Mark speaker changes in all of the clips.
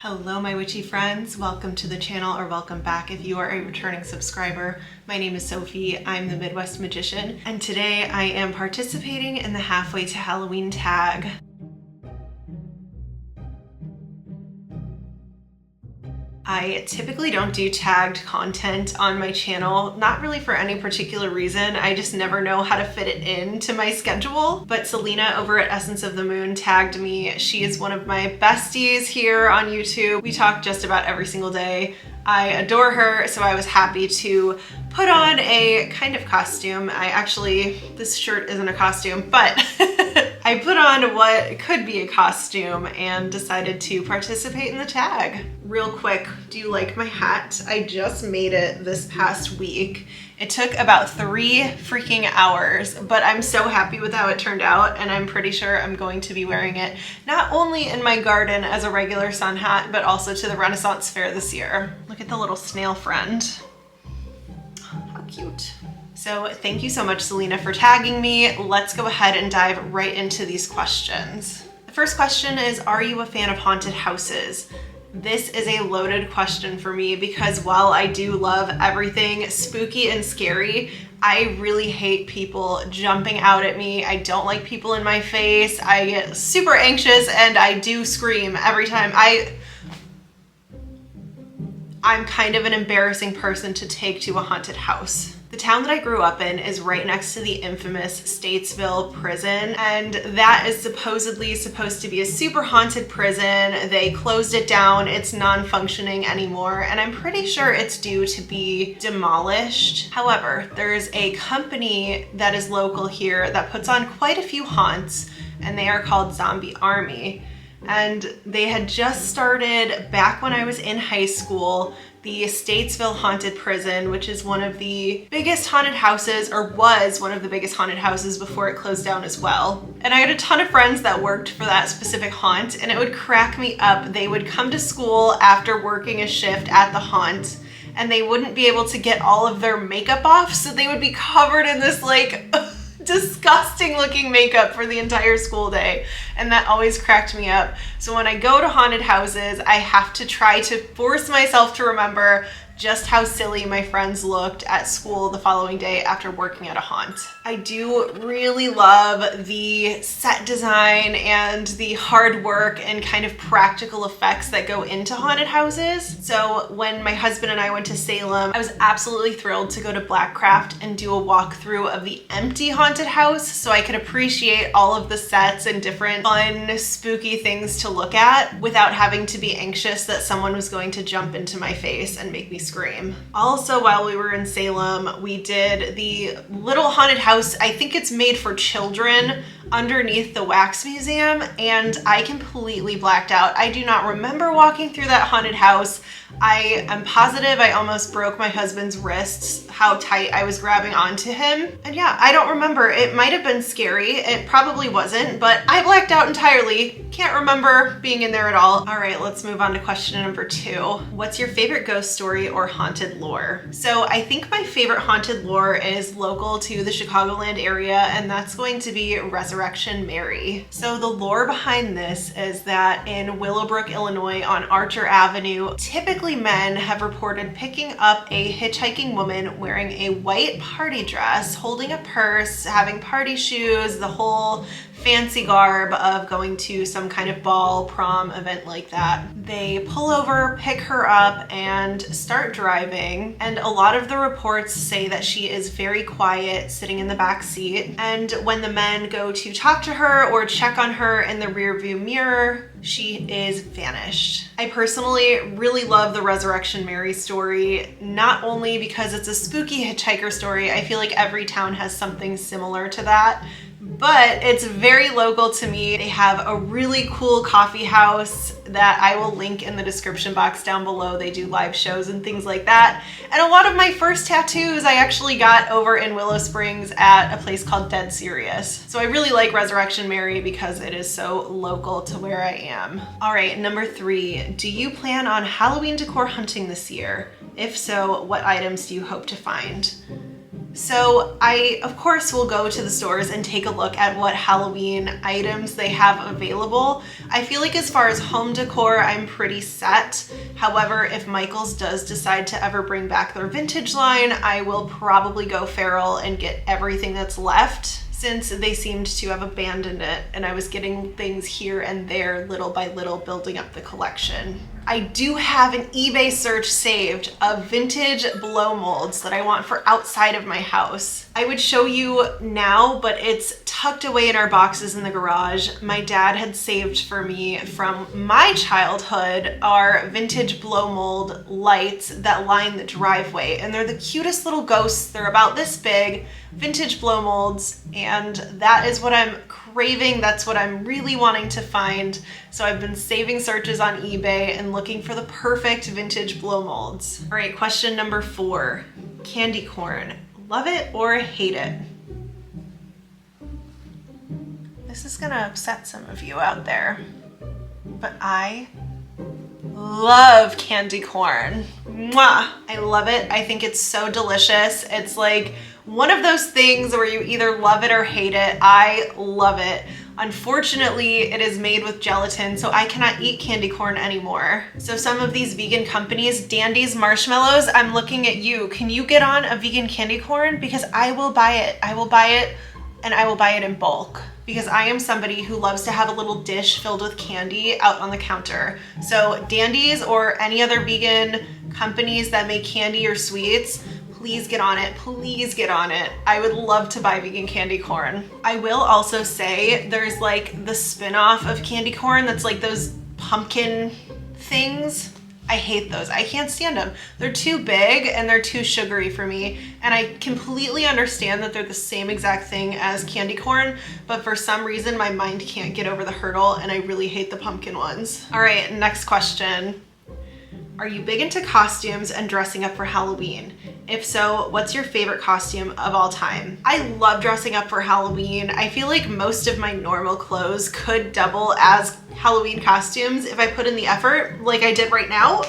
Speaker 1: Hello my witchy friends, welcome to the channel, or welcome back if you are a returning subscriber. My name is Sophie, I'm the Midwest Magician, and today I am participating in the Halfway to Halloween tag. I typically don't do tagged content on my channel, not really for any particular reason. I just never know how to fit it into my schedule. But Celina over at Essence of the Moon tagged me. She is one of my besties here on YouTube. We talk just about every single day. I adore her, so I was happy to put on a kind of costume. This shirt isn't a costume, but I put on what could be a costume and decided to participate in the tag. Real quick, do you like my hat? I just made it this past week. It took about 3 freaking hours, but I'm so happy with how it turned out, and I'm pretty sure I'm going to be wearing it not only in my garden as a regular sun hat, but also to the Renaissance Fair this year. Look at the little snail friend. How cute. So thank you so much, Celina, for tagging me. Let's go ahead and dive right into these questions. The first question is, are you a fan of haunted houses? This is a loaded question for me because while I do love everything spooky and scary, I really hate people jumping out at me. I don't like people in my face. I get super anxious and I do scream every time. I'm kind of an embarrassing person to take to a haunted house. The town that I grew up in is right next to the infamous Statesville prison, and that is supposedly supposed to be a super haunted prison. They closed it down, it's non-functioning anymore, and I'm pretty sure it's due to be demolished. However, there's a company that is local here that puts on quite a few haunts, and they are called Zombie Army. And they had just started back when I was in high school, the Statesville Haunted Prison, which is one of the biggest haunted houses, or was one of the biggest haunted houses before it closed down as well. And I had a ton of friends that worked for that specific haunt, and it would crack me up. They would come to school after working a shift at the haunt, and they wouldn't be able to get all of their makeup off, so they would be covered in this like disgusting looking makeup for the entire school day, and that always cracked me up. So when I go to haunted houses, I have to try to force myself to remember just how silly my friends looked at school the following day after working at a haunt. I do really love the set design and the hard work and kind of practical effects that go into haunted houses. So when my husband and I went to Salem, I was absolutely thrilled to go to Witchcraft and do a walkthrough of the empty haunted house so I could appreciate all of the sets and different fun, spooky things to look at without having to be anxious that someone was going to jump into my face and make me scream. Also, while we were in Salem, we did the little haunted house. I think it's made for children underneath the wax museum, and I completely blacked out. I do not remember walking through that haunted house. I am positive I almost broke my husband's wrists, how tight I was grabbing onto him. And yeah, I don't remember. It might have been scary. It probably wasn't, but I blacked out entirely. Can't remember being in there at all. All right, let's move on to question number 2. What's your favorite ghost story or haunted lore? So I think my favorite haunted lore is local to the Chicagoland area, and that's going to be Resurrection Mary. So the lore behind this is that in Willowbrook, Illinois on Archer Avenue, typically men have reported picking up a hitchhiking woman wearing a white party dress, holding a purse, having party shoes, the whole fancy garb of going to some kind of ball, prom event like that. They pull over, pick her up, and start driving. And a lot of the reports say that she is very quiet, sitting in the back seat. And when the men go to talk to her or check on her in the rearview mirror, she is vanished. I personally really love the Resurrection Mary story, not only because it's a spooky hitchhiker story. I feel like every town has something similar to that, but it's very local to me. They have a really cool coffee house that I will link in the description box down below. They do live shows and things like that. And a lot of my first tattoos I actually got over in Willow Springs at a place called Dead Serious. So I really like Resurrection Mary because it is so local to where I am. All right, number 3, do you plan on Halloween decor hunting this year? If so, what items do you hope to find? So I, of course, will go to the stores and take a look at what Halloween items they have available. I feel like as far as home decor, I'm pretty set. However, if Michaels does decide to ever bring back their vintage line, I will probably go feral and get everything that's left, since they seemed to have abandoned it and I was getting things here and there little by little, building up the collection. I do have an eBay search saved of vintage blow molds that I want for outside of my house. I would show you now, but it's tucked away in our boxes in the garage. My dad had saved for me from my childhood our vintage blow mold lights that line the driveway, and they're the cutest little ghosts. They're about this big, vintage blow molds, and that is what I'm craving. That's what I'm really wanting to find. So I've been saving searches on eBay and looking for the perfect vintage blow molds. All right, question number 4, candy corn. Love it or hate it? This is gonna upset some of you out there, but I love candy corn. Mwah! I love it. I think it's so delicious. It's like one of those things where you either love it or hate it. I love it. Unfortunately, it is made with gelatin, so I cannot eat candy corn anymore. So some of these vegan companies, Dandy's Marshmallows, I'm looking at you. Can you get on a vegan candy corn? Because I will buy it. I will buy it, and I will buy it in bulk, because I am somebody who loves to have a little dish filled with candy out on the counter. So Dandy's or any other vegan companies that make candy or sweets, please get on it. Please get on it. I would love to buy vegan candy corn. I will also say there's like the spin-off of candy corn that's like those pumpkin things. I hate those. I can't stand them. They're too big and they're too sugary for me. And I completely understand that they're the same exact thing as candy corn, but for some reason my mind can't get over the hurdle and I really hate the pumpkin ones. All right, next question. Are you big into costumes and dressing up for Halloween? If so, what's your favorite costume of all time? I love dressing up for Halloween. I feel like most of my normal clothes could double as Halloween costumes if I put in the effort, like I did right now.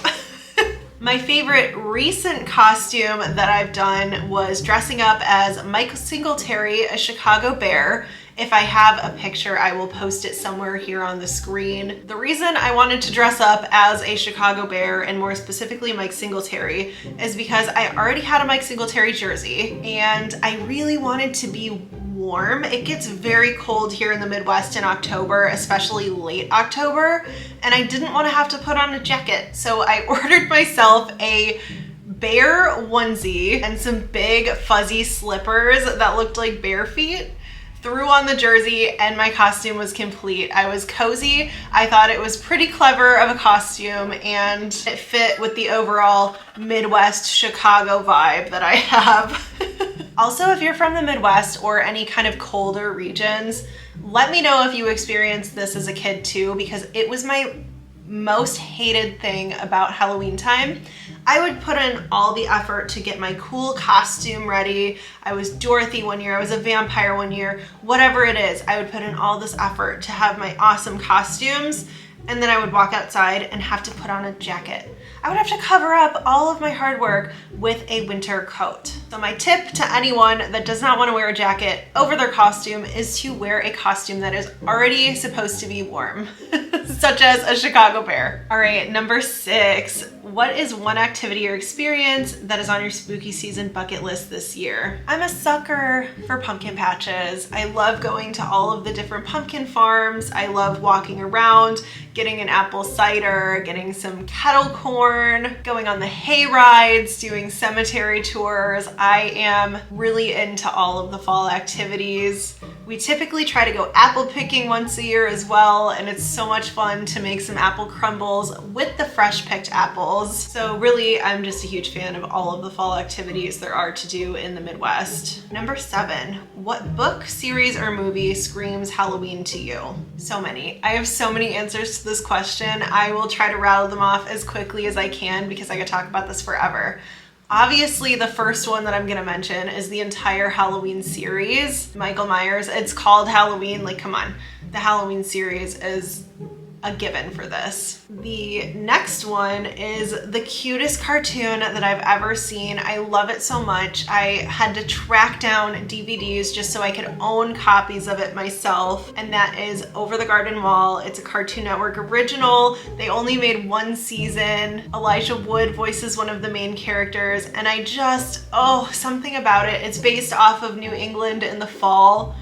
Speaker 1: My favorite recent costume that I've done was dressing up as Mike Singletary, a Chicago bear. If I have a picture, I will post it somewhere here on the screen. The reason I wanted to dress up as a Chicago bear, and more specifically Mike Singletary, is because I already had a Mike Singletary jersey and I really wanted to be warm. It gets very cold here in the Midwest in October, especially late October, and I didn't want to have to put on a jacket. So I ordered myself a bear onesie and some big fuzzy slippers that looked like bear feet. Threw on the jersey and my costume was complete. I was cozy. I thought it was pretty clever of a costume and it fit with the overall Midwest Chicago vibe that I have. Also, if you're from the Midwest or any kind of colder regions, let me know if you experienced this as a kid too, because it was my most hated thing about Halloween time. I would put in all the effort to get my cool costume ready. I was Dorothy one year, I was a vampire one year, whatever it is, I would put in all this effort to have my awesome costumes, and then I would walk outside and have to put on a jacket. I would have to cover up all of my hard work with a winter coat. So my tip to anyone that does not want to wear a jacket over their costume is to wear a costume that is already supposed to be warm, such as a Chicago bear. All right, number 6. What is one activity or experience that is on your spooky season bucket list this year? I'm a sucker for pumpkin patches. I love going to all of the different pumpkin farms. I love walking around, getting an apple cider, getting some kettle corn, going on the hay rides, doing cemetery tours. I am really into all of the fall activities. We typically try to go apple picking once a year as well, and it's so much fun to make some apple crumbles with the fresh picked apples. So really, I'm just a huge fan of all of the fall activities there are to do in the Midwest. Number 7, what book, series, or movie screams Halloween to you? So many. I have so many answers to this question. I will try to rattle them off as quickly as I can because I could talk about this forever. Obviously, the first one that I'm gonna mention is the entire Halloween series. Michael Myers, it's called Halloween, like come on. The Halloween series is a given for this. The next one is the cutest cartoon that I've ever seen. I love it so much. I had to track down DVDs just so I could own copies of it myself, and that is Over the Garden Wall. It's a Cartoon Network original. They only made one season. Elijah Wood voices one of the main characters, and I just, oh, something about it. It's based off of New England in the fall,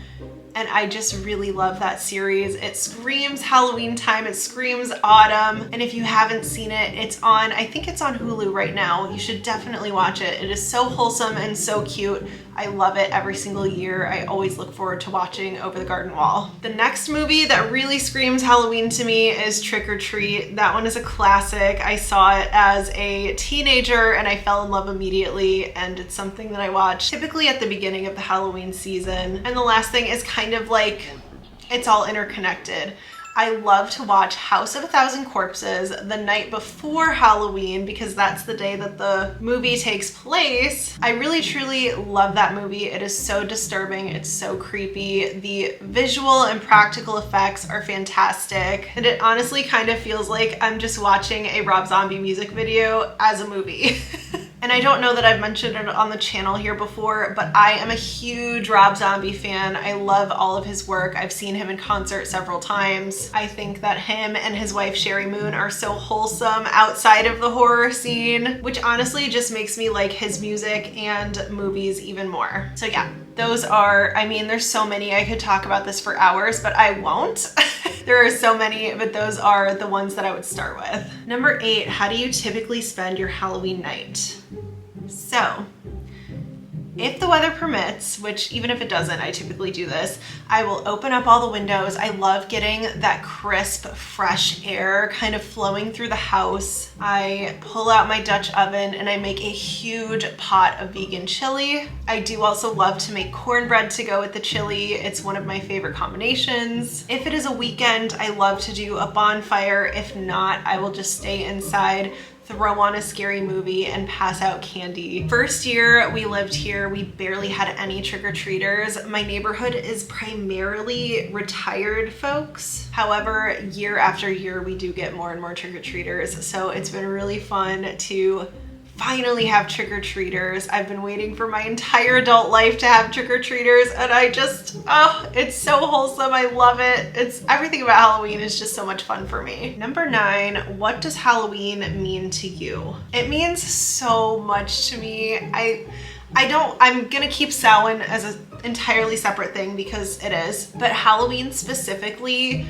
Speaker 1: and I just really love that series. It screams Halloween time, it screams autumn, and if you haven't seen it, it's on, I think it's on Hulu right now. You should definitely watch it. It is so wholesome and so cute. I love it every single year. I always look forward to watching Over the Garden Wall. The next movie that really screams Halloween to me is Trick or Treat. That one is a classic. I saw it as a teenager and I fell in love immediately, and it's something that I watch typically at the beginning of the Halloween season. And the last thing is kind of like, it's all interconnected. I love to watch House of a Thousand Corpses the night before Halloween because that's the day that the movie takes place. I really truly love that movie. It is so disturbing. It's so creepy. The visual and practical effects are fantastic. And it honestly kind of feels like I'm just watching a Rob Zombie music video as a movie. And I don't know that I've mentioned it on the channel here before, but I am a huge Rob Zombie fan. I love all of his work. I've seen him in concert several times. I think that him and his wife Sherry Moon are so wholesome outside of the horror scene, which honestly just makes me like his music and movies even more. So yeah, those are, I mean, there's so many. I could talk about this for hours, but I won't. There are so many, but those are the ones that I would start with. Number 8, how do you typically spend your Halloween night? So, if the weather permits, which even if it doesn't, I typically do this, I will open up all the windows. I love getting that crisp, fresh air kind of flowing through the house. I pull out my Dutch oven and I make a huge pot of vegan chili. I do also love to make cornbread to go with the chili. It's one of my favorite combinations. If it is a weekend, I love to do a bonfire. If not, I will just stay inside, throw on a scary movie, and pass out candy. First year we lived here, we barely had any trick-or-treaters. My neighborhood is primarily retired folks. However, year after year we do get more and more trick-or-treaters, so it's been really fun to finally have trick-or-treaters. I've been waiting for my entire adult life to have trick-or-treaters, and I just, oh, it's so wholesome. I love it. It's everything about Halloween is just so much fun for me. Number 9, what does Halloween mean to you? It means so much to me. I'm gonna keep Samhain as an entirely separate thing because it is, but Halloween specifically,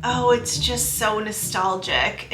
Speaker 1: oh, it's just so nostalgic.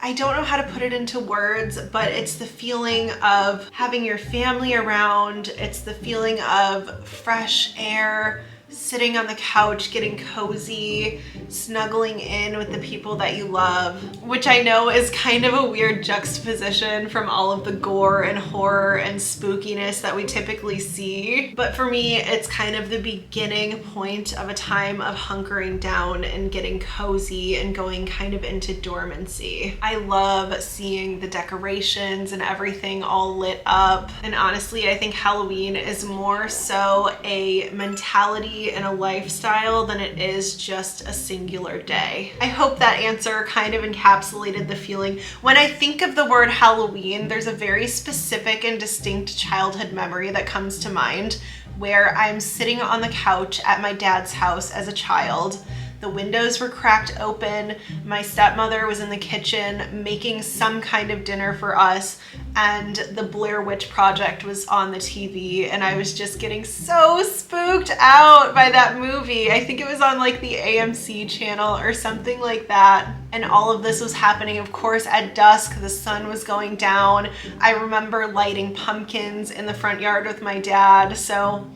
Speaker 1: I don't know how to put it into words, but it's the feeling of having your family around. It's the feeling of fresh air, sitting on the couch, getting cozy, snuggling in with the people that you love, which I know is kind of a weird juxtaposition from all of the gore and horror and spookiness that we typically see. But for me, it's kind of the beginning point of a time of hunkering down and getting cozy and going kind of into dormancy. I love seeing the decorations and everything all lit up. And honestly, I think Halloween is more so a mentality and a lifestyle than it is just a singular day. I hope that answer kind of encapsulated the feeling. When I think of the word Halloween, there's a very specific and distinct childhood memory that comes to mind where I'm sitting on the couch at my dad's house as a child. The windows were cracked open. My stepmother was in the kitchen making some kind of dinner for us, and the Blair Witch Project was on the TV, and I was just getting so spooked out by that movie. I think it was on like the AMC channel or something like that. And all of this was happening, of course, at dusk. The sun was going down. I remember lighting pumpkins in the front yard with my dad. So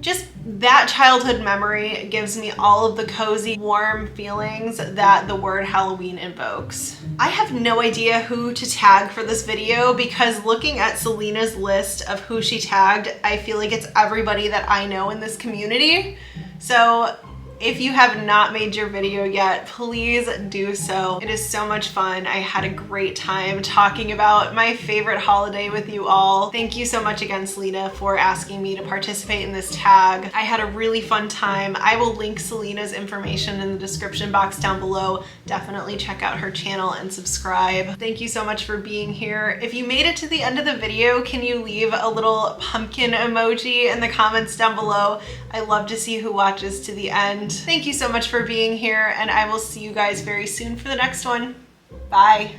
Speaker 1: just that childhood memory gives me all of the cozy, warm feelings that the word Halloween invokes. I have no idea who to tag for this video because looking at Celina's list of who she tagged, I feel like it's everybody that I know in this community. So If you have not made your video yet, please do so. It is so much fun. I had a great time talking about my favorite holiday with you all. Thank you so much again, Celina, for asking me to participate in this tag. I had a really fun time. I will link Celina's information in the description box down below. Definitely check out her channel and subscribe. Thank you so much for being here. If you made it to the end of the video, can you leave a little pumpkin emoji in the comments down below? I love to see who watches to the end. Thank you so much for being here, and I will see you guys very soon for the next one. Bye.